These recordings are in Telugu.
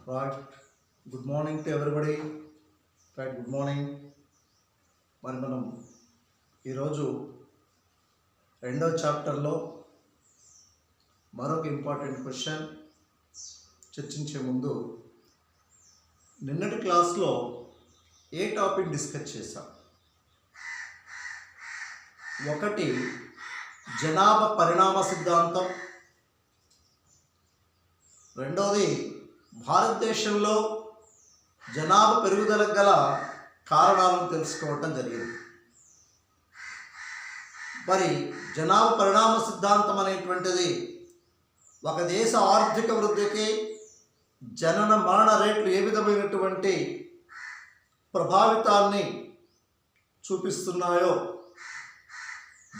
Right. Good morning to everybody. Right. Good morning. మరి మనం ఈరోజు రెండో చాప్టర్లో మరొక ఇంపార్టెంట్ క్వశ్చన్ చర్చించే ముందు నిన్నటి క్లాస్లో ఏ టాపిక్ డిస్కస్ చేశాం? ఒకటి జనాభా పరిణామ సిద్ధాంతం, రెండవది భారతదేశంలో జనాభా పెరుగుదలకు గల కారణాలను తెలుసుకోవటం జరిగింది. మరి జనాభా పరిణామ సిద్ధాంతం అనేటువంటిది ఒక దేశ ఆర్థిక వృద్ధికి జనన మరణ రేట్లు ఏ విధమైనటువంటి ప్రభావితాన్ని చూపిస్తున్నాయో,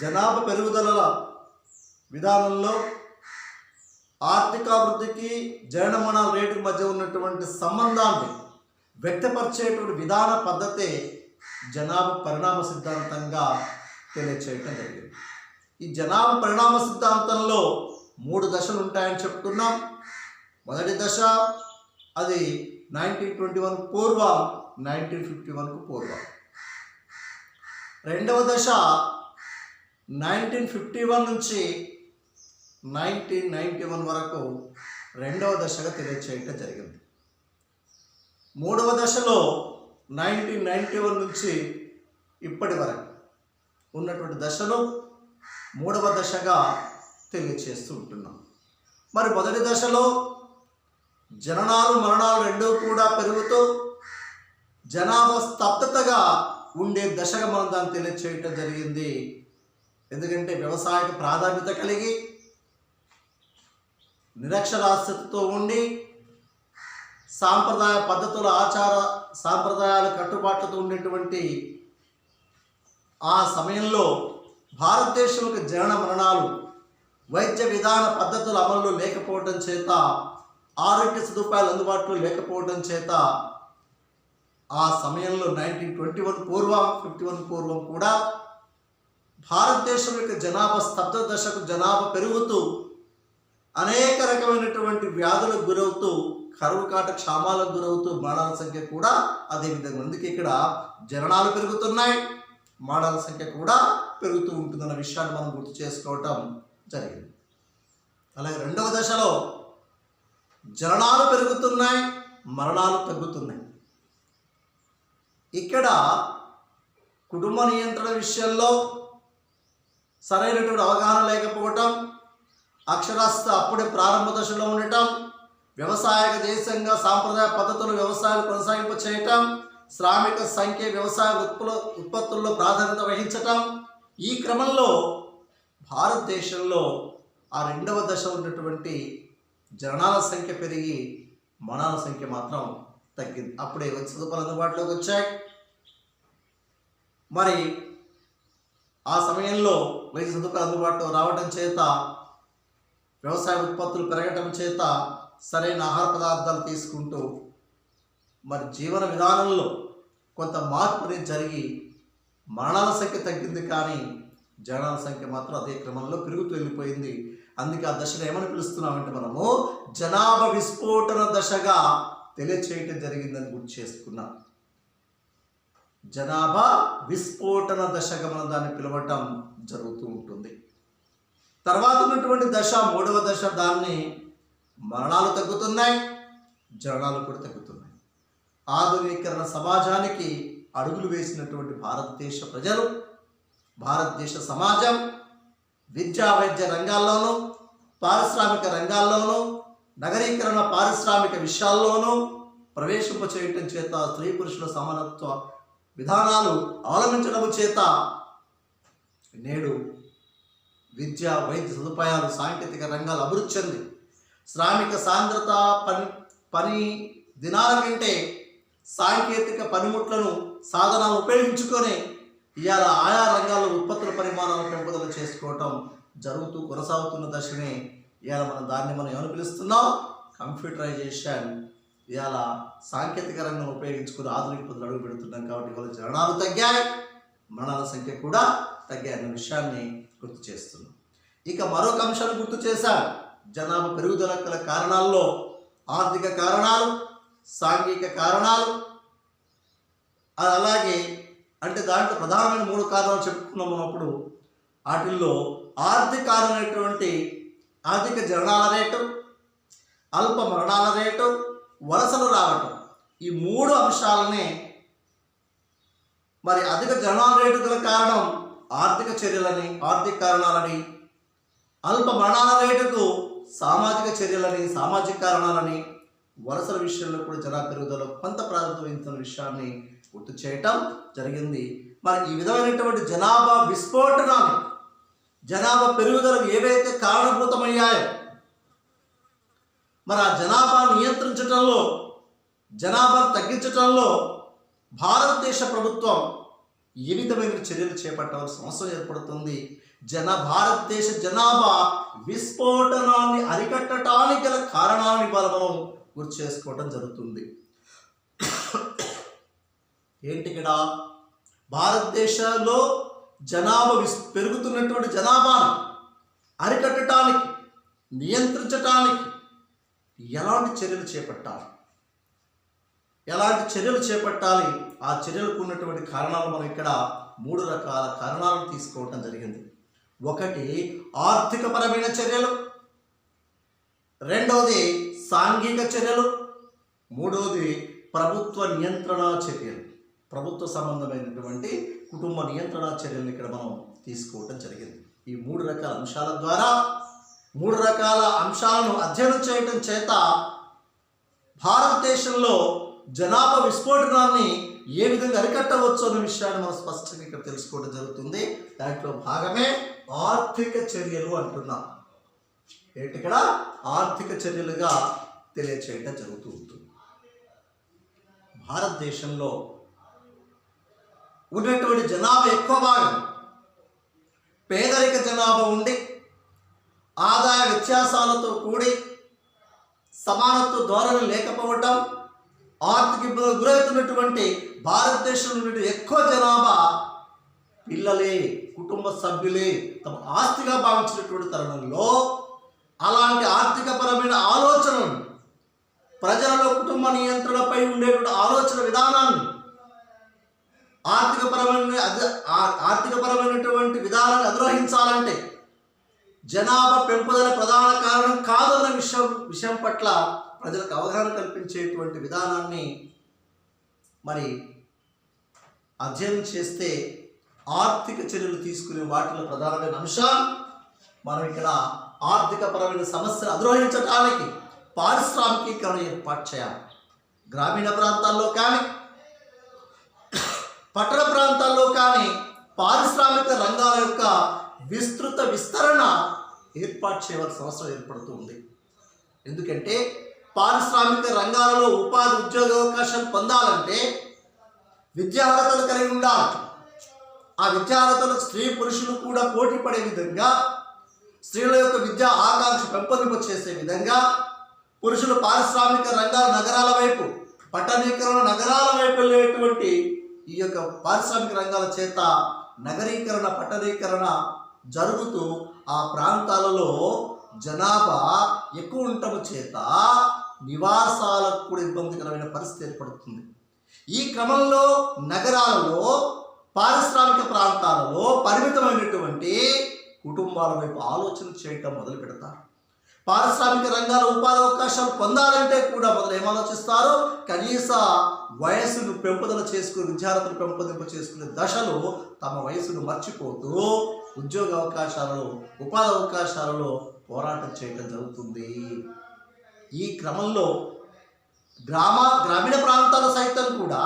జనాభా పెరుగుదల విధానంలో ఆర్థికాభివృద్ధికి జనన మరణ రేటు మధ్య ఉన్నటువంటి సంబంధాన్ని వ్యక్తపరిచేటువంటి విధాన పద్ధతే జనాభా పరిణామ సిద్ధాంతంగా తెలియచేయటం జరిగింది. ఈ జనాభా పరిణామ సిద్ధాంతంలో 3 దశలు ఉంటాయని చెప్పుకున్నాం. మొదటి దశ అది 1921 పూర్వ 1951కు పూర్వం. రెండవ దశ 1951 నుంచి 1991 వరకు రెండవ దశగా తెలియచేయటం జరిగింది. మూడవ దశలో 1991 నుంచి ఇప్పటి వరకు ఉన్నటువంటి దశను మూడవ దశగా తెలియచేస్తూ ఉంటున్నాం. మరి మొదటి దశలో జననాలు మరణాలు రెండూ కూడా పెరుగుతూ జనాభా స్తబ్దతగా ఉండే దశగా మనం దాన్ని తెలియచేయటం జరిగింది. ఎందుకంటే వ్యవసాయకు ప్రాధాన్యత కలిగి నిరక్షరాస్యతతో ఉండి సాంప్రదాయ పద్ధతుల ఆచార సాంప్రదాయాల కట్టుబాట్లతో ఉండేటువంటి ఆ సమయంలో భారతదేశంలో జనన మరణాలు వైద్య విధాన పద్ధతుల అమలు లేకపోవడం చేత, ఆరోగ్య సదుపాయాలు అందుబాటులో లేకపోవడం చేత ఆ సమయంలో 1921 పూర్వం 51 పూర్వం కూడా భారతదేశం యొక్క జనాభా స్తబ్ద దశకు జనాభా పెరుగుతూ అనేక రకమైనటువంటి వ్యాధులకు గురవుతూ, కరువు కాట క్షామాలకు గురవుతూ మరణాల సంఖ్య కూడా అదే విధంగా. అందుకే ఇక్కడ జననాలు పెరుగుతున్నాయి, మరణాల సంఖ్య కూడా పెరుగుతూ ఉంటుందన్న విషయాన్ని మనం గుర్తు చేసుకోవటం జరిగింది. అలాగే రెండవ దశలో జననాలు పెరుగుతున్నాయి, మరణాలు తగ్గుతున్నాయి. ఇక్కడ కుటుంబ నియంత్రణ విషయంలో సరైనటువంటి అవగాహన లేకపోవటం, అక్షరాస్యత అప్పుడే ప్రారంభ దశలో ఉండటం, వ్యవసాయక దేశంగా సాంప్రదాయ పద్ధతులు వ్యవసాయాలు కొనసాగింప చేయటం, శ్రామిక సంఖ్య వ్యవసాయ ఉత్పత్తుల్లో ప్రాధాన్యత వహించటం, ఈ క్రమంలో భారతదేశంలో ఆ రెండవ దశ ఉన్నటువంటి జననాల సంఖ్య పెరిగి మరణాల సంఖ్య మాత్రం తగ్గింది. అప్పుడే సదుపాయాలు అందుబాటులోకి వచ్చాయి. మరి ఆ సమయంలో వైద్య సదుపాయాలు అందుబాటులో రావడం చేత, వ్యవసాయ ఉత్పత్తులు పెరగటం చేత సరైన ఆహార పదార్థాలు తీసుకుంటూ మరి జీవన విధానంలో కొంత మార్పు అనేది జరిగి మరణాల సంఖ్య తగ్గింది, కానీ జననాల సంఖ్య మాత్రం అదే క్రమంలో పెరుగుతూ వెళ్ళిపోయింది. అందుకే ఆ దశను ఏమని పిలుస్తున్నామంటే మనము జనాభా విస్ఫోటన దశగా తెలియచేయటం జరిగిందని గుర్తు చేసుకున్నాం. జనాభా విస్ఫోటన దశగా మనం దాన్ని పిలవటం జరుగుతూ ఉంటుంది. తర్వాత ఉన్నటువంటి దశ మూడవ దశ, దాన్ని మరణాలు తగ్గుతున్నాయి, జననాలు కూడా తగ్గుతున్నాయి. ఆధునీకరణ సమాజానికి అడుగులు వేసినటువంటి భారతదేశ ప్రజలు, భారతదేశ సమాజం విద్యా వైద్య రంగాల్లోనూ, పారిశ్రామిక రంగాల్లోనూ, నగరీకరణ పారిశ్రామిక విషయాల్లోనూ ప్రవేశింప చేయటం చేత, స్త్రీ పురుషుల సమానత్వ విధానాలు అవలంబించడం చేత నేడు విద్య వైద్య సదుపాయాలు సాంకేతిక రంగాలు అభివృద్ధి చెంది శ్రామిక సాంద్రత పని దినాల కంటే సాంకేతిక పనిముట్లను సాధనాలు ఉపయోగించుకొని ఇవాళ ఆయా రంగాల్లో ఉత్పత్తుల పరిమాణాలను పెంపుదల చేసుకోవటం జరుగుతూ కొనసాగుతున్న దశనే ఇవాళ దాన్ని మనం ఏమని పిలుస్తున్నాం? కంప్యూటరైజేషన్. ఇవాళ సాంకేతిక రంగం ఉపయోగించుకుని ఆధునిక పద్ధతులు అడుగు పెడుతున్నాం. కాబట్టి ఇవాళ జననాలు తగ్గాయి, మరణాల సంఖ్య కూడా తగ్గాయి అన్న విషయాన్ని గుర్తు చేస్తున్నాం. ఇక మరొక అంశాన్ని గుర్తు చేశాం. జనాభా పెరుగుదల గల కారణాల్లో ఆర్థిక కారణాలు, సాంఘిక కారణాలు, అలాగే అంటే దాంట్లో ప్రధానమైన 3 కారణాలు చెప్పుకున్నాము. అప్పుడు వాటిల్లో ఆర్థిక జననాల రేటు, అల్ప మరణాల రేటు, వలసలు రావటం, ఈ 3 అంశాలనే మరి అధిక జననాల రేటు గల కారణం ఆర్థిక కారణాలని, అల్ప మరణాల రేటుకు సామాజిక కారణాలని, వలసల విషయంలో కూడా జనాభా పెరుగుదల కొంత ప్రాధాన్యత వహించిన విషయాన్ని గుర్తు చేయటం జరిగింది. మరి ఈ విధమైనటువంటి జనాభా విస్ఫోటనాన్ని, జనాభా పెరుగుదలకు ఏవైతే కారణభూతమయ్యాయో, మరి ఆ జనాభాను నియంత్రించడంలో, జనాభాను తగ్గించడంలో భారతదేశ ప్రభుత్వం ఏ విధమైన చర్యలు చేపట్టాల్సిన అవసరం ఏర్పడుతుంది. భారతదేశ జనాభా విస్ఫోటనాన్ని అరికట్టడానికి గల కారణాలని మనం గుర్తు చేసుకోవడం జరుగుతుంది. ఏంటి ఇక్కడ భారతదేశంలో పెరుగుతున్నటువంటి జనాభాను అరికట్టడానికి, నియంత్రించడానికి ఎలాంటి చర్యలు చేపట్టాలి, ఆ చర్యలకు ఉన్నటువంటి కారణాలు మనం ఇక్కడ 3 రకాల కారణాలను తీసుకోవటం జరిగింది. ఒకటి ఆర్థికపరమైన చర్యలు, రెండవది సాంఘిక చర్యలు, మూడవది ప్రభుత్వ నియంత్రణ చర్యలు, ప్రభుత్వ సంబంధమైనటువంటి కుటుంబ నియంత్రణ చర్యలను ఇక్కడ మనం తీసుకోవటం జరిగింది. ఈ 3 రకాల అంశాల ద్వారా 3 రకాల అంశాలను అధ్యయనం చేయటం చేత భారతదేశంలో జనాభా విస్ఫోటనాన్ని ఏ విధంగా అరికట్టవచ్చు అనే విషయాన్ని మనం స్పష్టంగా ఇక్కడ తెలుసుకోవడం జరుగుతుంది. దాంట్లో భాగమే ఆర్థిక చర్యలు అంటున్నాం. ఏంటి ఇక్కడ ఆర్థిక చర్యలుగా తెలియచేయడం జరుగుతూ ఉంటుంది. భారతదేశంలో ఉన్నటువంటి జనాభా ఎక్కువ భాగం పేదరిక జనాభా ఉండి, ఆదాయ వ్యత్యాసాలతో కూడి సమానత్వ ధోరణి లేకపోవటం, ఆర్థిక ఇబ్బందులకు గురవుతున్నటువంటి భారతదేశంలో ఎక్కువ జనాభా పిల్లలే, కుటుంబ సభ్యులే తమ ఆస్తిగా భావించినటువంటి తరుణంలో అలాంటి ఆర్థికపరమైన ఆలోచనలు, ప్రజలలో కుటుంబ నియంత్రణపై ఉండేటువంటి ఆలోచన విధానాన్ని, ఆర్థికపరమైనటువంటి విధానాన్ని అధిరోహించాలంటే జనాభా పెంపుదల ప్రధాన కారణం కాదన్న విషయం పట్ల ప్రజలకు అవగాహన కల్పించేటువంటి విధానాన్ని మరి అధ్యయనం చేస్తే ఆర్థిక చర్యలు తీసుకునే వాటిలో ప్రధానమైన అంశం మనం ఇక్కడ ఆర్థికపరమైన సమస్యలు అధిరోహించడానికి పారిశ్రామికీకరణ ఏర్పాటు చేయాలి. గ్రామీణ ప్రాంతాల్లో కానీ పట్టణ ప్రాంతాల్లో కానీ పారిశ్రామిక రంగాల యొక్క విస్తృత విస్తరణ ఏర్పాటు చేయవలసిన అవసరం ఏర్పడుతుంది. ఎందుకంటే పారిశ్రామిక రంగాలలో ఉపాధి ఉద్యోగ అవకాశాలు పొందాలంటే విద్యార్హతలు కలిగి ఉండాలి. ఆ విద్యార్హతలు స్త్రీ పురుషులు కూడా పోటీ పడే విధంగా, స్త్రీల యొక్క విద్యా ఆకాంక్ష పెంపొందింప చేసే విధంగా పురుషులు పారిశ్రామిక రంగాల నగరాల వైపు, పట్టణీకరణ నగరాల వైపు వెళ్ళేటువంటి ఈ యొక్క పారిశ్రామిక రంగాల చేత నగరీకరణ, పట్టణీకరణ జరుగుతూ ఆ ప్రాంతాలలో జనాభా ఎక్కువ ఉండటం చేత నివాసాలకు కూడా ఇబ్బందికరమైన పరిస్థితి ఏర్పడుతుంది. ఈ క్రమంలో నగరాలలో, పారిశ్రామిక ప్రాంతాలలో పరిమితమైనటువంటి కుటుంబాల వైపు ఆలోచన చేయటం మొదలు పెడతారు. పారిశ్రామిక రంగాల ఉపాధి అవకాశాలు పొందాలంటే కూడా మొదలు ఏం ఆలోచిస్తారు? కనీస వయస్సును పెంపుదల చేసుకుని, విద్యార్థులు పెంపొందింప చేసుకునే దశలో తమ వయసును మర్చిపోతూ ఉద్యోగ అవకాశాలలో, ఉపాధి అవకాశాలలో పోరాటం చేయడం జరుగుతుంది. ఈ క్రమంలో గ్రామీణ ప్రాంతాల సైతం కూడా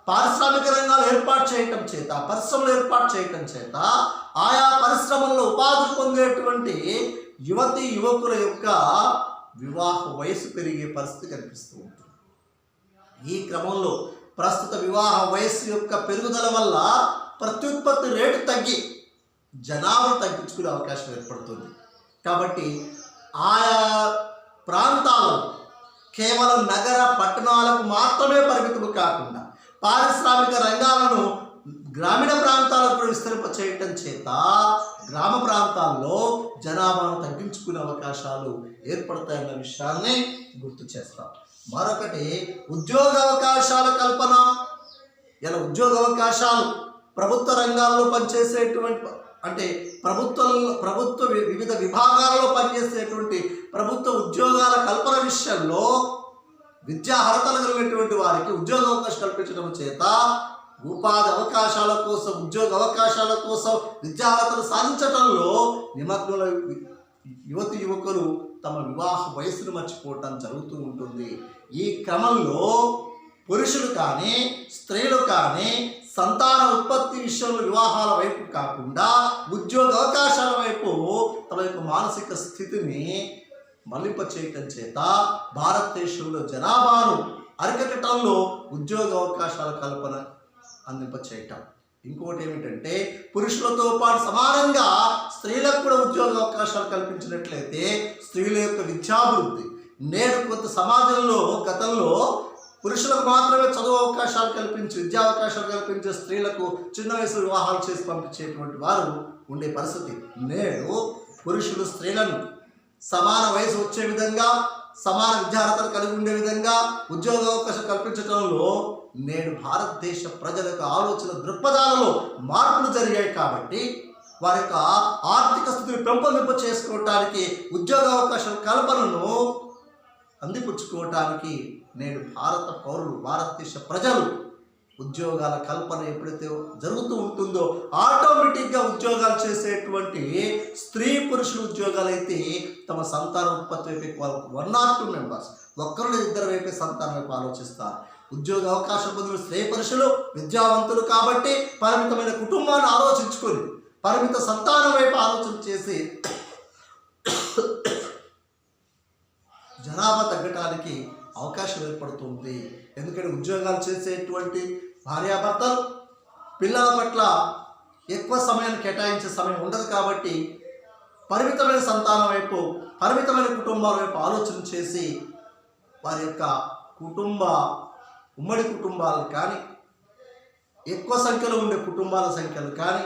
పారిశ్రామిక రంగాలు ఏర్పాటు చేయటం చేత, పరిశ్రమలు ఏర్పాటు చేయటం చేత ఆయా పరిశ్రమల్లో ఉపాధి పొందేటువంటి యువతి యువకుల యొక్క వివాహ వయసు పెరిగే పరిస్థితి కనిపిస్తూ ఉంటుంది. ఈ క్రమంలో ప్రస్తుత వివాహ వయస్సు యొక్క పెరుగుదల వల్ల ప్రత్యుత్పత్తి రేటు తగ్గి జనాభా తగ్గించుకునే అవకాశం ఏర్పడుతుంది. కాబట్టి ఆయా ప్రాంతాలు కేవలం నగర పట్టణాలకు మాత్రమే పరిమితం కాకుండా పారిశ్రామిక రంగాలను గ్రామీణ ప్రాంతాలకు విస్తరింప చేయటం చేత గ్రామ ప్రాంతాల్లో జనాభాను తగ్గించుకునే అవకాశాలు ఏర్పడతాయన్న విషయాన్ని గుర్తు చేస్తాం. మరొకటి ఉద్యోగ అవకాశాల కల్పన. ఇలా ఉద్యోగ అవకాశాలు ప్రభుత్వ రంగాల్లో పనిచేసేటువంటి అంటే ప్రభుత్వ వివిధ విభాగాలలో పనిచేసేటువంటి ప్రభుత్వ ఉద్యోగాల కల్పన విషయంలో విద్యా అర్హతలు కలిగినటువంటి వారికి ఉద్యోగ అవకాశం కల్పించడం చేత ఉపాధి అవకాశాల కోసం, ఉద్యోగ అవకాశాల కోసం విద్యా అర్హతలు సాధించడంలో నిమగ్నుల యువకులు తమ వివాహ వయసును మర్చిపోవటం జరుగుతూ ఉంటుంది. ఈ క్రమంలో పురుషులు కానీ స్త్రీలు కానీ సంతాన ఉత్పత్తి విషయంలో వివాహాల వైపు కాకుండా ఉద్యోగ అవకాశాల వైపు తమ యొక్క మానసిక స్థితిని మళ్లింప చేయటం చేత భారతదేశంలో జనాభాను అరికట్టడంలో ఉద్యోగ అవకాశాల కల్పన అందింప చేయటం. ఇంకోటి ఏమిటంటే పురుషులతో పాటు సమానంగా స్త్రీలకు కూడా ఉద్యోగ అవకాశాలు కల్పించినట్లయితే స్త్రీల యొక్క విద్యాభివృద్ధి నేడు కొంత సమాజంలో గతంలో పురుషులకు మాత్రమే చదువు అవకాశాలు కల్పించి విద్యా అవకాశాలు కల్పించే స్త్రీలకు చిన్న వయసు వివాహాలు చేసి పంపించేటువంటి వారు ఉండే పరిస్థితి. నేడు పురుషులు స్త్రీలను సమాన వయసు వచ్చే విధంగా, సమాన విద్యార్హతలు కలిగి ఉండే విధంగా ఉద్యోగ అవకాశం కల్పించడంలో నేడు భారతదేశ ప్రజలకు ఆలోచన దృక్పథాలలో మార్పులు జరిగాయి. కాబట్టి వారి యొక్క ఆర్థిక స్థితిని పెంపొందింప చేసుకోవటానికి ఉద్యోగ అవకాశం కల్పనను అందిపుచ్చుకోవటానికి నేడు భారత పౌరులు, భారతదేశ ప్రజలు ఉద్యోగాల కల్పన ఎప్పుడైతే జరుగుతూ ఉంటుందో ఆటోమేటిక్గా ఉద్యోగాలు చేసేటువంటి స్త్రీ పురుషుల ఉద్యోగాలు అయితే తమ సంతాన ఉత్పత్తి వైపు 1 or 2 మెంబర్స్, ఒక్కరు ఇద్దరు వైపే సంతానం వైపు ఆలోచిస్తారు. ఉద్యోగ అవకాశం పొందిన స్త్రీ పురుషులు విద్యావంతులు కాబట్టి పరిమితమైన కుటుంబాన్ని ఆలోచించుకొని పరిమిత సంతానం వైపు ఆలోచన చేసి జనాభా తగ్గటానికి అవకాశం ఏర్పడుతుంది. ఎందుకంటే ఉద్యోగాలు చేసేటువంటి భార్యాభర్తలు పిల్లల పట్ల ఎక్కువ సమయాన్ని కేటాయించే సమయం ఉండదు కాబట్టి పరిమితమైన సంతానం వైపు, పరిమితమైన కుటుంబాల వైపు ఆలోచన చేసి వారి యొక్క ఉమ్మడి కుటుంబాలు కానీ, ఎక్కువ సంఖ్యలో ఉండే కుటుంబాల సంఖ్యలు కానీ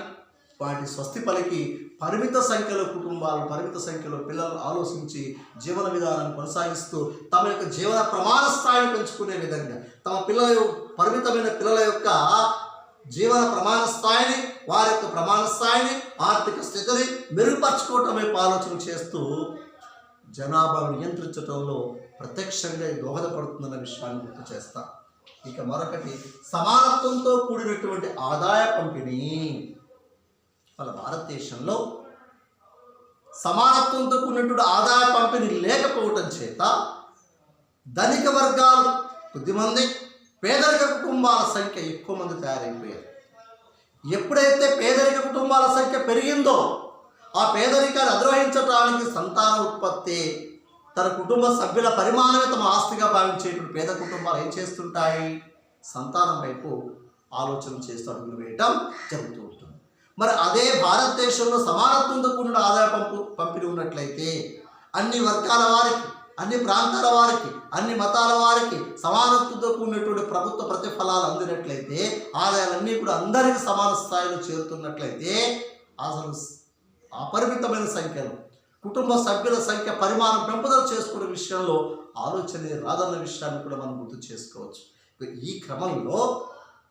వాటి స్వస్తి పలికి పరిమిత సంఖ్యలో కుటుంబాలు, పరిమిత సంఖ్యలో పిల్లలు ఆలోచించి జీవన విధానాన్ని కొనసాగిస్తూ తమ యొక్క జీవన ప్రమాణ స్థాయిని పెంచుకునే విధంగా తమ పరిమితమైన పిల్లల యొక్క జీవన ప్రమాణ స్థాయిని, వారి యొక్క ప్రమాణ స్థాయిని, ఆర్థిక స్థితిని మెరుగుపరచుకోవటం వైపు ఆలోచన చేస్తూ జనాభాను నియంత్రించడంలో ప్రత్యక్షంగా దోహదపడుతుందన్న విషయాన్ని గుర్తు చేస్తా. ఇక మరొకటి సమానత్వంతో కూడినటువంటి ఆదాయ పంపిణీ. మన భారతదేశంలో సమానత్వంతో కూడినటువంటి ఆదాయ పంపిణీ లేకపోవటం చేత ధనిక వర్గాలు కొద్దిమంది, పేదరిక కుటుంబాల సంఖ్య ఎక్కువ మంది తయారైపోయారు. ఎప్పుడైతే పేదరిక కుటుంబాల సంఖ్య పెరిగిందో ఆ పేదరికాన్ని అధిరోహించడానికి సంతాన ఉత్పత్తి, తన కుటుంబ సభ్యుల పరిమాణమే తమ ఆస్తిగా భావించేటువంటి పేద కుటుంబాలు ఏం చేస్తుంటాయి? సంతానం వైపు ఆలోచన చేస్తూ అడుగులు వేయటం జరుగుతూ ఉంటుంది. మరి అదే భారతదేశంలో సమానత్వంతో కూడిన ఆదాయ పంపిణీ ఉన్నట్లయితే అన్ని వర్గాల వారికి, అన్ని ప్రాంతాల వారికి, అన్ని మతాల వారికి సమానత్వంతో కూడినటువంటి ప్రభుత్వ ప్రతిఫలాలు అందినట్లయితే, ఆదాయాలన్నీ కూడా అందరికీ సమాన స్థాయిలో చేరుతున్నట్లయితే అసలు అపరిమితమైన సంఖ్యలో కుటుంబ సభ్యుల సంఖ్య పరిమాణం పెంపుదల చేసుకునే విషయంలో ఆలోచన రాదన్న విషయాన్ని కూడా మనం గుర్తు చేసుకోవచ్చు. ఈ క్రమంలో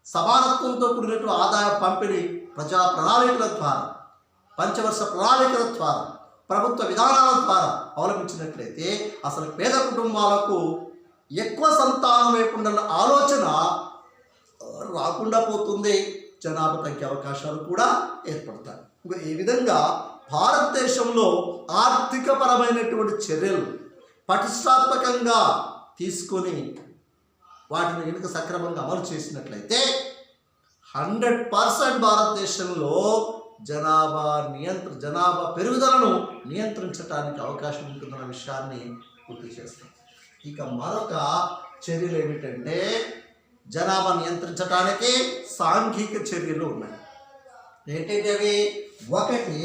సమానత్వంతో కూడినటువంటి ఆదాయ పంపిణీ ప్రజా ప్రణాళికల ద్వారా, పంచవర్ష ప్రణాళికల ద్వారా, ప్రభుత్వ విధానాల ద్వారా అవలంబించినట్లయితే అసలు పేద కుటుంబాలకు ఎక్కువ సంతానం లేకుండా ఆలోచన రాకుండా పోతుంది. జనాభా తగ్గే అవకాశాలు కూడా ఏర్పడతాయి. ఈ విధంగా భారతదేశంలో ఆర్థికపరమైనటువంటి చర్యలు పటిష్టాత్మకంగా తీసుకొని వాటిని కనుక సక్రమంగా అమలు చేసినట్లయితే 100% భారతదేశంలో జనాభా పెరుగుదలను నియంత్రించడానికి అవకాశం ఉంటుందన్న విషయాన్ని గుర్తు చేస్తాం. ఇక మరొక చర్యలు ఏమిటంటే జనాభా నియంత్రించడానికి సాంఘిక చర్యలు ఉన్నాయి. ఏంటంటే అవి, ఒకటి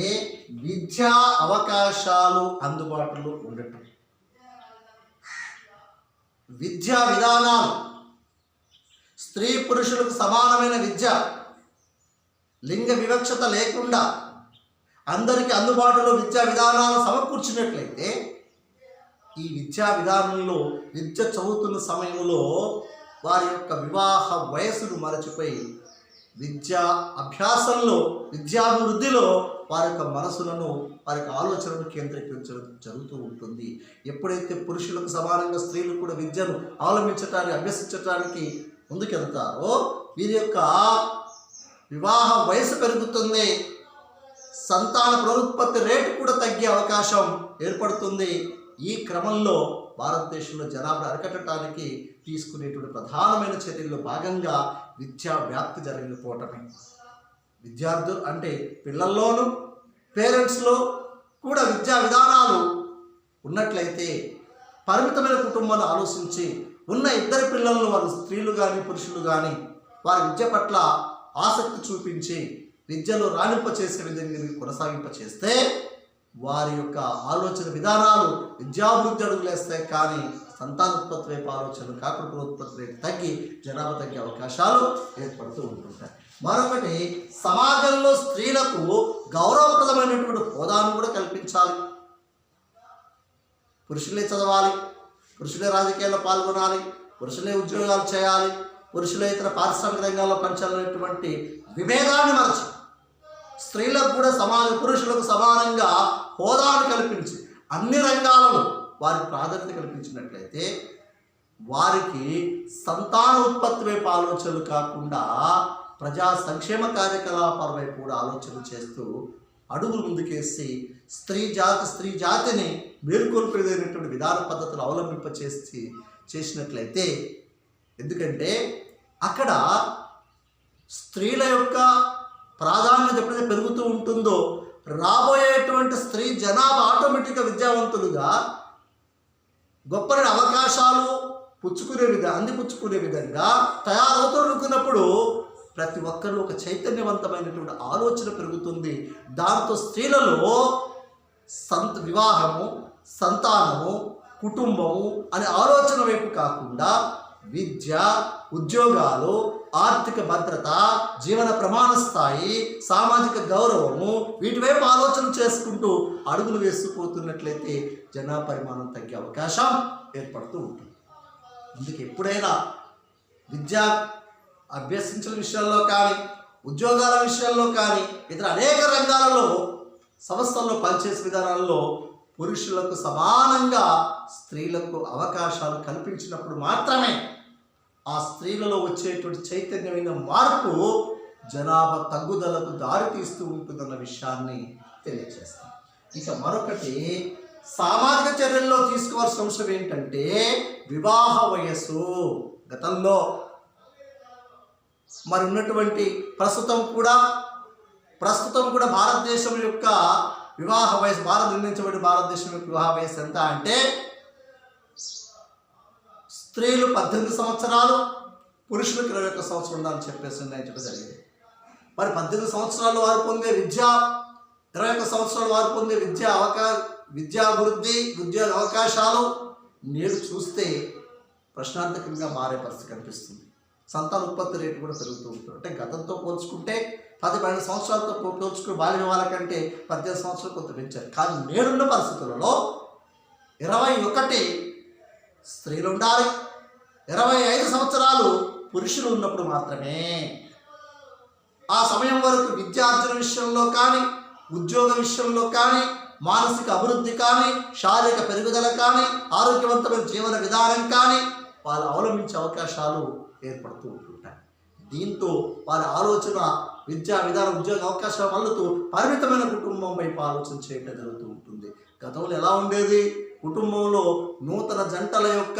విద్యా అవకాశాలు అందుబాటులో ఉండటం, విద్యా విధానాలు, స్త్రీ పురుషులకు సమానమైన విద్య, లింగ వివక్షత లేకుండా అందరికీ అందుబాటులో విద్యా విధానాలు సమకూర్చినట్లయితే ఈ విద్యా విధానంలో విద్య చదువుతున్న సమయంలో వారి యొక్క వివాహ వయసును మరచిపోయి విద్యా అభ్యాసంలో విద్యాభివృద్ధిలో వారి యొక్క మనసులను వారి యొక్క ఆలోచనను కేంద్రీకరించడం జరుగుతూ ఉంటుంది. ఎప్పుడైతే పురుషులకు సమానంగా స్త్రీలు కూడా విద్యను అవలంబించడానికి అభ్యసించడానికి ముందుకెళ్తారో వీరి యొక్క వివాహ వయసు పెరుగుతుంది, సంతాన పునరుత్పత్తి రేటు కూడా తగ్గే అవకాశం ఏర్పడుతుంది. ఈ క్రమంలో భారతదేశంలో జనాభా అరికట్టడానికి తీసుకునేటువంటి ప్రధానమైన చర్యల్లో భాగంగా విద్యా వ్యాప్తి జరిగిపోవటమే. విద్యార్థులు అంటే పిల్లల్లోనూ పేరెంట్స్లో కూడా విద్యా విధానాలు ఉన్నట్లయితే పరిమితమైన కుటుంబాన్ని ఆలోచించి ఉన్న ఇద్దరు పిల్లలను వారు స్త్రీలు కానీ పురుషులు కానీ వారి విద్య పట్ల ఆసక్తి చూపించి విద్యలో రాణింపచేసే విధంగా కొనసాగింపచేస్తే వారి యొక్క ఆలోచన విధానాలు విద్యాభివృద్ధి అడుగులేస్తాయి. కానీ సంతానోత్పత్తి వైపు ఆలోచనలు కాకుండా ఉత్పత్తి రేటు తగ్గి జనాభా తగ్గే అవకాశాలు ఏర్పడుతూ ఉంటుంటాయి. మరొకటి, సమాజంలో స్త్రీలకు గౌరవప్రదమైనటువంటి హోదాను కూడా కల్పించాలి. పురుషులే చదవాలి, పురుషులే రాజకీయాల్లో పాల్గొనాలి, పురుషులే ఉద్యోగాలు చేయాలి, పురుషులే ఇతర పారిశ్రామిక రంగాల్లో పనిచేయాలనేటువంటి విభేదాన్ని మరచి స్త్రీలకు కూడా పురుషులకు సమానంగా హోదాను కల్పించి అన్ని రంగాలలో వారికి ప్రాధాన్యత కల్పించినట్లయితే వారికి సంతాన ఉత్పత్తి వైపు ఆలోచనలు కాకుండా ప్రజా సంక్షేమ కార్యకలాపాల వైపు కూడా ఆలోచనలు చేస్తూ అడుగులు ముందుకేసి స్త్రీ జాతిని మేల్కొల్పేదైనటువంటి విధాన పద్ధతులు చేసినట్లయితే, ఎందుకంటే అక్కడ స్త్రీల యొక్క ప్రాధాన్యత ఎప్పుడైతే పెరుగుతూ ఉంటుందో రాబోయేటువంటి స్త్రీ జనాభా ఆటోమేటిక్గా విద్యావంతులుగా గొప్పని అవకాశాలు అందిపుచ్చుకునే విధంగా తయారవుతున్నప్పుడు ప్రతి ఒక్కరూ ఒక చైతన్యవంతమైనటువంటి ఆలోచన పెరుగుతుంది. దాంతో స్త్రీలలో వివాహము, సంతానము, కుటుంబము అనే ఆలోచన వైపు కాకుండా విద్య, ఉద్యోగాలు, ఆర్థిక భద్రత, జీవన ప్రమాణ స్థాయి, సామాజిక గౌరవము వీటి వైపు ఆలోచన చేసుకుంటూ అడుగులు వేసుకుపోతున్నట్లయితే జనాభా పరిమాణం తగ్గే అవకాశం ఏర్పడుతూ ఉంటుంది. అందుకే ఎప్పుడైనా విద్య అభ్యసించిన విషయాల్లో కానీ, ఉద్యోగాల విషయాల్లో కానీ, ఇతర అనేక రంగాలలో సంస్థల్లో పనిచేసే విధానాల్లో పురుషులకు సమానంగా స్త్రీలకు అవకాశాలు కల్పించినప్పుడు మాత్రమే ఆ స్త్రీలలో వచ్చేటువంటి చైతన్యమైన మార్పు జనాభా తగ్గుదలకు దారితీస్తూ ఉంటుందన్న విషయాన్ని తెలియజేస్తాం. ఇక మరొకటి, సామాజిక చర్యల్లో తీసుకోవాల్సిన అంశం ఏంటంటే వివాహ వయస్సు. గతంలో మరి ఉన్నటువంటి ప్రస్తుతం కూడా భారతదేశం యొక్క వివాహ వయసు, నిర్ణయించబడిన భారతదేశం యొక్క వివాహ వయసు ఎంత అంటే స్త్రీలు 18 సంవత్సరాలు, పురుషులకు 21 సంవత్సరాలు ఉండాలని చెప్పేసి నిర్ణయించడం జరిగింది. మరి 18 సంవత్సరాలు వారు పొందే విద్య, 21 సంవత్సరాలు వారు పొందే విద్యాభివృద్ధి, ఉద్యోగ అవకాశాలు నేడు చూస్తే ప్రశ్నార్థకంగా మారే పరిస్థితి కనిపిస్తుంది. సంతాన ఉత్పత్తి రేటు కూడా పెరుగుతూ ఉంటుంది. అంటే గతంతో పోల్చుకుంటే 10-12 సంవత్సరాలతో పోల్చుకుని బాల్య వివాహాల కంటే 18 సంవత్సరాలు కొంత పెంచారు. కానీ నేడున్న పరిస్థితులలో 21 స్త్రీలు ఉండాలి, 25 సంవత్సరాలు పురుషులు ఉన్నప్పుడు మాత్రమే ఆ సమయం వరకు విద్యార్జన విషయంలో కానీ, ఉద్యోగ విషయంలో కానీ, మానసిక అభివృద్ధి కానీ, శారీరక పెరుగుదల కానీ, ఆరోగ్యవంతమైన జీవన విధానం కానీ వాళ్ళు అవలంబించే అవకాశాలు ఏర్పడుతూ ఉంటుంటాయి. దీంతో వారి ఆలోచన విద్యా విధానం, ఉద్యోగ అవకాశాలు మళ్ళుతూ పరిమితమైన కుటుంబం వైపు ఆలోచన చేయడం జరుగుతూ ఉంటుంది. గతంలో ఎలా ఉండేది? కుటుంబంలో నూతన జంటల యొక్క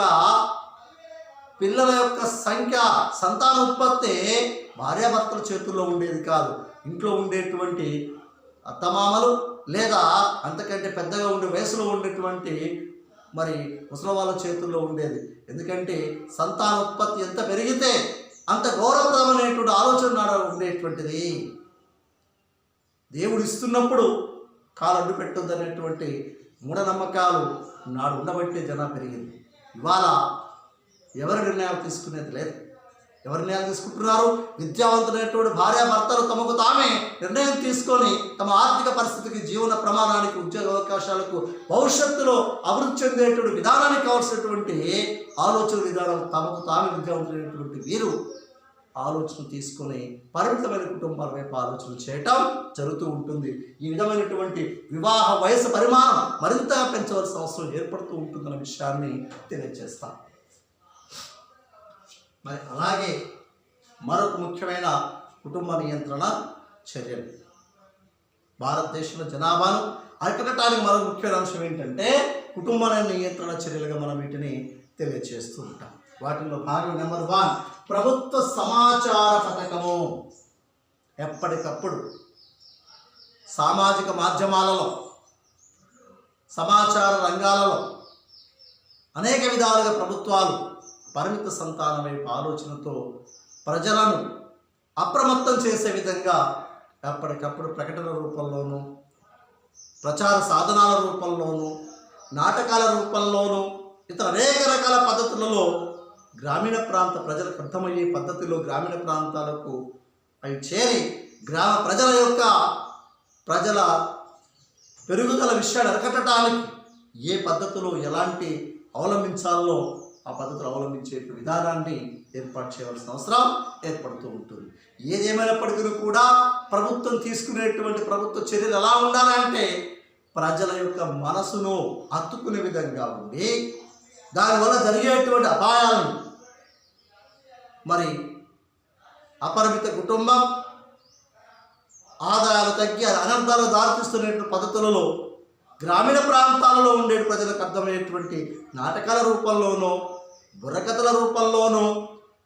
పిల్లల యొక్క సంఖ్య, సంతానోత్పత్తి భార్యాభర్తల చేతుల్లో ఉండేది కాదు. ఇంట్లో ఉండేటువంటి అత్తమామలు లేదా అంతకంటే పెద్దగా ఉండే వయసులో ఉండేటువంటి మరి ముసలి వాళ్ళ చేతుల్లో ఉండేది. ఎందుకంటే సంతానోత్పత్తి ఎంత పెరిగితే అంత గౌరవప్రదమైనటువంటి ఆలోచన ఉండేటువంటిది. దేవుడు ఇస్తున్నప్పుడు కాలు అడ్డు పెట్టొద్దు అనేటువంటి మూఢనమ్మకాలు నాడు ఉండబట్టే జనాభా పెరిగింది. ఇవాళ ఎవరి నిర్ణయాలు తీసుకునేది లేదు. ఎవరి నిర్ణయాలు తీసుకుంటున్నారు? విద్యావంతులైనటువంటి భార్యాభర్తలు తమకు తామే నిర్ణయం తీసుకొని తమ ఆర్థిక పరిస్థితికి, జీవన ప్రమాణానికి, ఉద్యోగ అవకాశాలకు, భవిష్యత్తులో అభివృద్ధి చెందేటువంటి విధానానికి కావాల్సినటువంటి ఆలోచన విధానం తమకు తామే విద్యావంతులైనటువంటి వీరు ఆలోచన తీసుకొని పరిమితమైన కుటుంబాల వైపు ఆలోచన చేయటం జరుగుతూ ఉంటుంది. ఈ విధమైనటువంటి వివాహ వయసు పరిమాణం మరింతగా పెంచవలసిన అవసరం ఏర్పడుతూ ఉంటుందన్న విషయాన్ని తెలియజేస్తాం. మరి అలాగే మరొక ముఖ్యమైన కుటుంబ నియంత్రణ చర్యలు, భారతదేశంలో జనాభాను అరికట్టడానికి మరొక ముఖ్యమైన అంశం ఏంటంటే కుటుంబ నియంత్రణ చర్యలుగా మనం వీటిని తెలియజేస్తూ ఉంటాం. వాటిల్లో భాగం నెంబర్ 1 ప్రభుత్వ సమాచార పథకము. ఎప్పటికప్పుడు సామాజిక మాధ్యమాలలో, సమాచార రంగాలలో అనేక విధాలుగా ప్రభుత్వాలు పరిమిత సంతానం వైపు ఆలోచనతో ప్రజలను అప్రమత్తం చేసే విధంగా ఎప్పటికప్పుడు ప్రకటన రూపంలోనూ, ప్రచార సాధనాల రూపంలోనూ, నాటకాల రూపంలోనూ, ఇతర అనేక రకాల పద్ధతులలో గ్రామీణ ప్రాంత ప్రజలకు అర్థమయ్యే పద్ధతిలో గ్రామీణ ప్రాంతాలకు అవి చేరి గ్రామ ప్రజల పెరుగుదల విషయాన్ని అరికట్టడానికి ఏ పద్ధతిలో ఎలాంటి అవలంబించాలో ఆ పద్ధతులు అవలంబించే విధానాన్ని ఏర్పాటు చేయవలసిన అవసరం ఏర్పడుతూ ఉంటుంది. ఏదేమైనప్పటికీ కూడా ప్రభుత్వం తీసుకునేటువంటి ప్రభుత్వ చర్యలు ఎలా ఉండాలంటే ప్రజల యొక్క మనసును హత్తుకునే విధంగా ఉండి దానివల్ల జరిగేటువంటి అపాయాలను, మరి అపరిమిత కుటుంబం, ఆదాయాలు తగ్గి అనర్థాలు దారితీస్తున్నటువంటి పద్ధతులలో గ్రామీణ ప్రాంతాలలో ఉండే ప్రజలకు అర్థమయ్యేటువంటి నాటకాల రూపంలోనూ, బుర్రకథల రూపంలోనూ,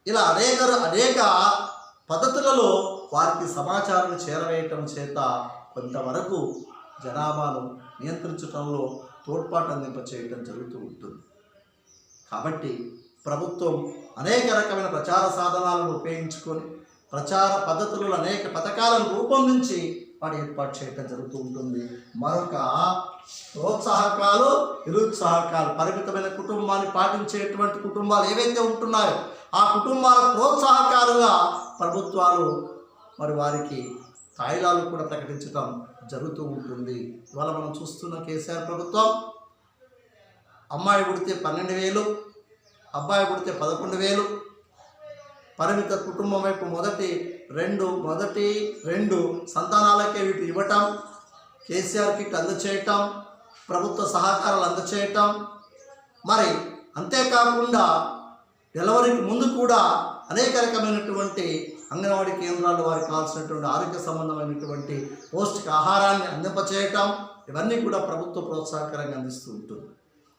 ఇలా అనేక పద్ధతులలో వారికి సమాచారాన్ని చేరవేయటం చేత కొంతవరకు జనాభాను నియంత్రించడంలో తోడ్పాటు అందింపచేయటం జరుగుతూ ఉంటుంది. కాబట్టి ప్రభుత్వం అనేక రకమైన ప్రచార సాధనాలను ఉపయోగించుకొని ప్రచార పద్ధతులలో అనేక పథకాలను రూపొందించి వాటి ఏర్పాటు చేయటం జరుగుతూ ఉంటుంది. మరొక ప్రోత్సాహకాలు, నిరుత్సాహకాలు, పరిమితమైన కుటుంబాన్ని పాటించేటువంటి కుటుంబాలు ఏవైతే ఉంటున్నాయో ఆ కుటుంబాల ప్రోత్సాహకాలుగా ప్రభుత్వాలు మరి వారికి తాయిలాలు కూడా ప్రకటించడం జరుగుతూ ఉంటుంది. ఇవాళ మనం చూస్తున్న కేసీఆర్ ప్రభుత్వం అమ్మాయి పుడితే 12,000, అబ్బాయి పుడితే 11,000, పరిమిత కుటుంబం వైపు మొదటి రెండు సంతానాలకే వీటి ఇవ్వటం, కేసీఆర్ కిట్ అందచేయటం, ప్రభుత్వ సహకారాలు అందచేయటం, మరి అంతేకాకుండా డెలివరీకి ముందు కూడా అనేక రకమైనటువంటి అంగన్వాడీ కేంద్రాల్లో వారికి కావాల్సినటువంటి ఆరోగ్య సంబంధమైనటువంటి పౌష్టిక ఆహారాన్ని అందింపచేయటం, ఇవన్నీ కూడా ప్రభుత్వ ప్రోత్సాహకరంగా అందిస్తూ ఉంటుంది.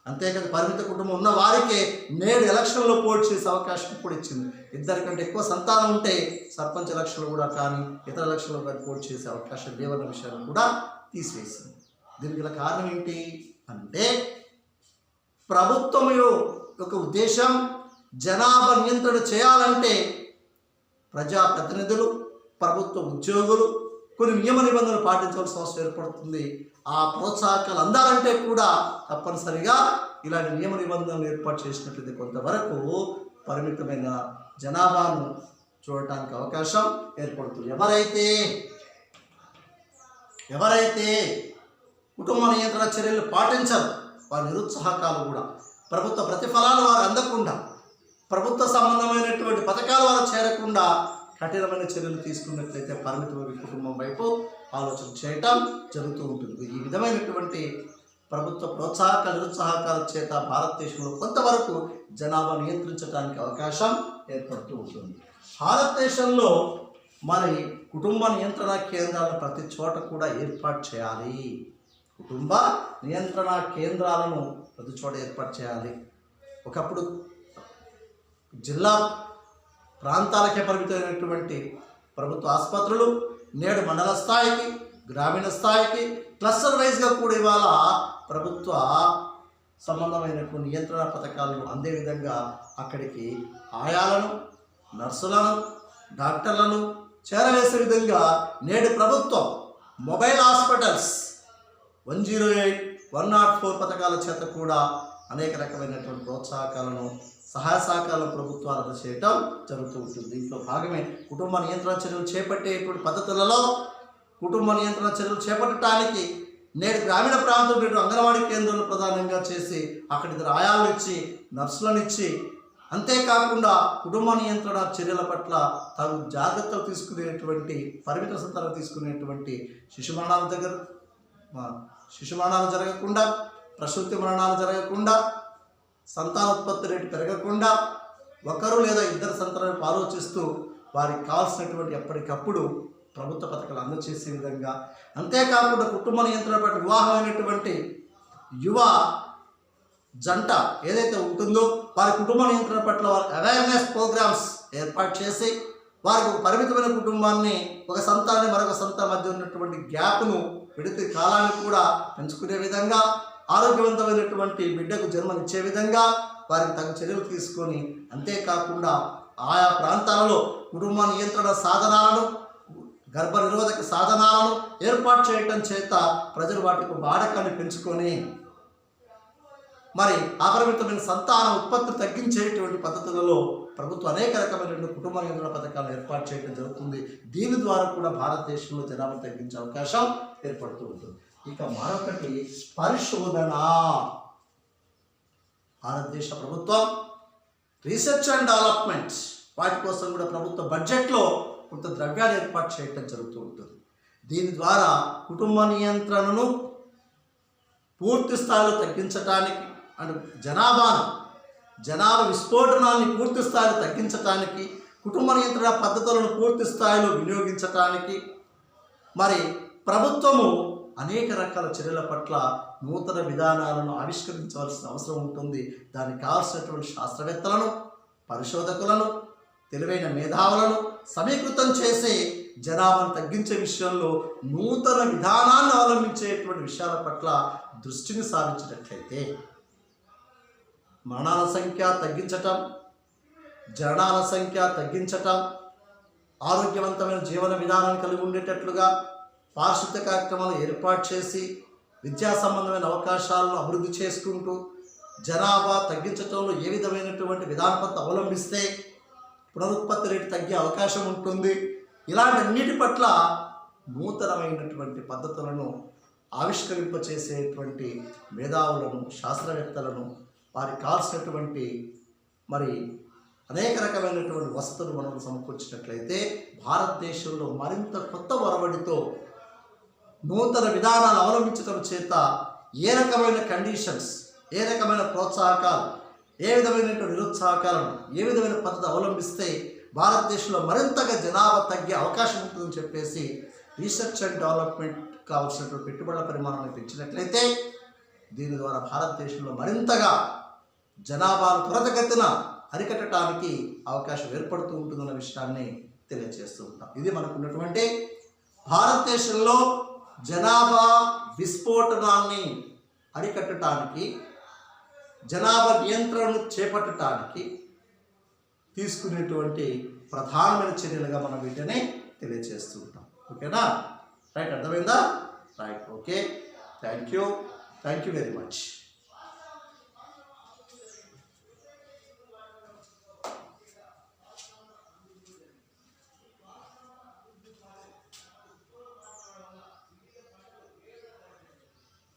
అంతేకాదు పరిమిత కుటుంబం ఉన్న వారికే నేడు ఎలక్షన్లో పోటీ చేసే అవకాశం కూడా ఇచ్చింది. 2 కంటే ఎక్కువ సంతానం ఉంటే సర్పంచ్ ఎలక్షన్లు కూడా కానీ ఇతర ఎలక్షన్లో కానీ పోటీ చేసే అవకాశం లేవన్న విషయాన్ని కూడా తీసివేసింది. దీనికి గల కారణం ఏంటి అంటే ప్రభుత్వం యొక్క ఉద్దేశం జనాభా నియంత్రణ చేయాలంటే ప్రజాప్రతినిధులు, ప్రభుత్వ ఉద్యోగులు కొన్ని నియమ నిబంధనలు పాటించవలసిన అవసరం ఏర్పడుతుంది. ఆ ప్రోత్సాహకాలు అందాలంటే కూడా తప్పనిసరిగా ఇలాంటి నియమ నిబంధనలు ఏర్పాటు చేసినట్లయితే కొంతవరకు పరిమితమైన జనాభాను చూడటానికి అవకాశం ఏర్పడుతుంది. ఎవరైతే కుటుంబ నియంత్రణ చర్యలు పాటించరు వారి నిరుత్సాహకాలు కూడా, ప్రభుత్వ ప్రతిఫలాలు వారు అందకుండా, ప్రభుత్వ సంబంధమైనటువంటి పథకాలు వారు చేరకుండా కఠినమైన చర్యలు తీసుకున్నట్లయితే పరిమితమైన కుటుంబం వైపు ఆలోచన చేయటం జరుగుతూ ఉంటుంది. ఈ విధమైనటువంటి ప్రభుత్వ ప్రోత్సాహకాలు, నిరుత్సాహకాల చేత భారతదేశంలో కొంతవరకు జనాభా నియంత్రించడానికి అవకాశం ఏర్పడుతూ ఉంటుంది. భారతదేశంలో మరి కుటుంబ నియంత్రణ కేంద్రాలను ప్రతి చోట కూడా ఏర్పాటు చేయాలి. కుటుంబ నియంత్రణ కేంద్రాలను ప్రతి చోట ఏర్పాటు చేయాలి. ఒకప్పుడు జిల్లా ప్రాంతాలకే పరిమితమైనటువంటి ప్రభుత్వ ఆసుపత్రులు నేడు మండల స్థాయికి, గ్రామీణ స్థాయికి, క్లస్టర్ వైజ్గా కూడా ఇవాళ ప్రభుత్వ సంబంధమైనటువంటి నియంత్రణ పథకాలను అందే విధంగా అక్కడికి ఆయాలను, నర్సులను, డాక్టర్లను చేరవేసే విధంగా నేడు ప్రభుత్వం మొబైల్ హాస్పిటల్స్ 108, 104 పథకాల చేత కూడా అనేక రకమైనటువంటి ప్రోత్సాహకాలను సహాయ సహకారాలను ప్రభుత్వాలు అందజేయటం జరుగుతూ ఉంటుంది. దీంట్లో భాగమే కుటుంబ నియంత్రణ చర్యలు చేపట్టేటువంటి పద్ధతులలో కుటుంబ నియంత్రణ చర్యలు చేపట్టడానికి నేడు గ్రామీణ ప్రాంతంలో అంగన్వాడీ కేంద్రాలను ప్రధానంగా చేసి అక్కడ ఇద్దరు ఆయాలను ఇచ్చి నర్సులను ఇచ్చి, అంతేకాకుండా కుటుంబ నియంత్రణ చర్యల పట్ల తగు జాగ్రత్తలు తీసుకునేటువంటి పరిమిత సంతానం తీసుకునేటువంటి శిశు మరణాలు జరగకుండా, ప్రసూతి మరణాలు జరగకుండా, సంతానోత్పత్తి రేటు పెరగకుండా, ఒకరు లేదా ఇద్దరు సంతానాలను ఆలోచిస్తూ వారికి కావాల్సినటువంటి ఎప్పటికప్పుడు ప్రభుత్వ పథకాలు అందజేసే విధంగా, అంతేకాకుండా కుటుంబ నియంత్రణ పట్ల వివాహమైనటువంటి యువ జంట ఏదైతే ఉంటుందో వారి కుటుంబ నియంత్రణ పట్ల వారి అవేర్నెస్ ప్రోగ్రామ్స్ ఏర్పాటు చేసి వారికి ఒక పరిమితమైన కుటుంబాన్ని, ఒక సంతాన్ని మరొక సంతానం మధ్య ఉన్నటువంటి గ్యాప్ను విడతి కాలాన్ని కూడా పెంచుకునే విధంగా, ఆరోగ్యవంతమైనటువంటి బిడ్డకు జన్మనిచ్చే విధంగా వారికి తగు చర్యలు తీసుకొని, అంతేకాకుండా ఆయా ప్రాంతాలలో కుటుంబ నియంత్రణ సాధనాలను, గర్భ నిరోధక సాధనాలను ఏర్పాటు చేయటం చేత ప్రజలు వాటికి వాడకాన్ని పెంచుకొని మరి అపరిమితమైన సంతాన ఉత్పత్తి తగ్గించేటువంటి పద్ధతులలో ప్రభుత్వం అనేక రకమైన కుటుంబ నియంత్రణ పథకాలను ఏర్పాటు చేయడం జరుగుతుంది. దీని ద్వారా కూడా భారతదేశంలో జనాభా తగ్గించే అవకాశం ఏర్పడుతూ ఉంటుంది. ఇక మరొకటి పరిశోధన. భారతదేశ ప్రభుత్వం రీసెర్చ్ అండ్ డెవలప్మెంట్ వాటి కోసం కూడా ప్రభుత్వ బడ్జెట్లో కొంత ద్రవ్యాలు ఏర్పాటు చేయడం జరుగుతూ ఉంటుంది. దీని ద్వారా కుటుంబ నియంత్రణను పూర్తి స్థాయిలో తగ్గించడానికి అంటే జనాభా విస్ఫోటనాన్ని పూర్తి స్థాయిలో తగ్గించడానికి, కుటుంబ నియంత్రణ పద్ధతులను పూర్తి స్థాయిలో వినియోగించడానికి మరి ప్రభుత్వము అనేక రకాల చర్యల పట్ల నూతన విధానాలను ఆవిష్కరించవలసిన అవసరం ఉంటుంది. దానికి కావాల్సినటువంటి శాస్త్రవేత్తలను, పరిశోధకులను, తెలివైన మేధావులను సమీకృతం చేసి జనాభాను తగ్గించే విషయంలో నూతన విధానాన్ని అవలంబించేటువంటి విషయాల పట్ల దృష్టిని సారించినట్లయితే మరణాల సంఖ్య తగ్గించటం, జననాల సంఖ్య తగ్గించటం, ఆరోగ్యవంతమైన జీవన విధానాన్ని కలిగి ఉండేటట్లుగా పారిశుద్ధ్య కార్యక్రమాలు ఏర్పాటు చేసి విద్యా సంబంధమైన అవకాశాలను అభివృద్ధి చేసుకుంటూ జనాభా తగ్గించడంలో ఏ విధమైనటువంటి విధానపద్ధతి అవలంబిస్తే పునరుత్పత్తి రేటు తగ్గే అవకాశం ఉంటుంది. ఇలాంటి అన్నిటి పట్ల నూతనమైనటువంటి పద్ధతులను ఆవిష్కరింపచేసేటువంటి మేధావులను, శాస్త్రవేత్తలను, వారికి కావాల్సినటువంటి మరి అనేక రకమైనటువంటి వసతులు మనం సమకూర్చినట్లయితే భారతదేశంలో మరింత కొత్త ఒరవడితో నూతన విధానాలు అవలంబించడం చేత ఏ రకమైన కండిషన్స్, ఏ రకమైన ప్రోత్సాహకాలు, ఏ విధమైనటువంటి నిరుత్సాహకాలను, ఏ విధమైన పద్ధతి అవలంబిస్తే భారతదేశంలో మరింతగా జనాభా తగ్గే అవకాశం ఉంటుందని చెప్పేసి రీసెర్చ్ అండ్ డెవలప్మెంట్ కావాల్సినటువంటి పెట్టుబడుల పరిమాణాన్ని పెంచినట్లయితే దీని ద్వారా భారతదేశంలో మరింతగా జనాభాను త్వరితగతిన అరికట్టడానికి అవకాశం ఏర్పడుతూ ఉంటుందన్న విషయాన్ని తెలియజేస్తూ ఉంటాం. ఇది మనకున్నటువంటి భారతదేశంలో జనాభా విస్ఫోటనాన్ని అరికట్టడానికి, జనాభా నియంత్రణను చేపట్టడానికి తీసుకునేటువంటి ప్రధానమైన చర్యలుగా మనం వీటిని తెలియజేస్తూ ఉంటాం. ఓకేనా? రైట్, అర్థమైందా? Right, okay, thank you very much.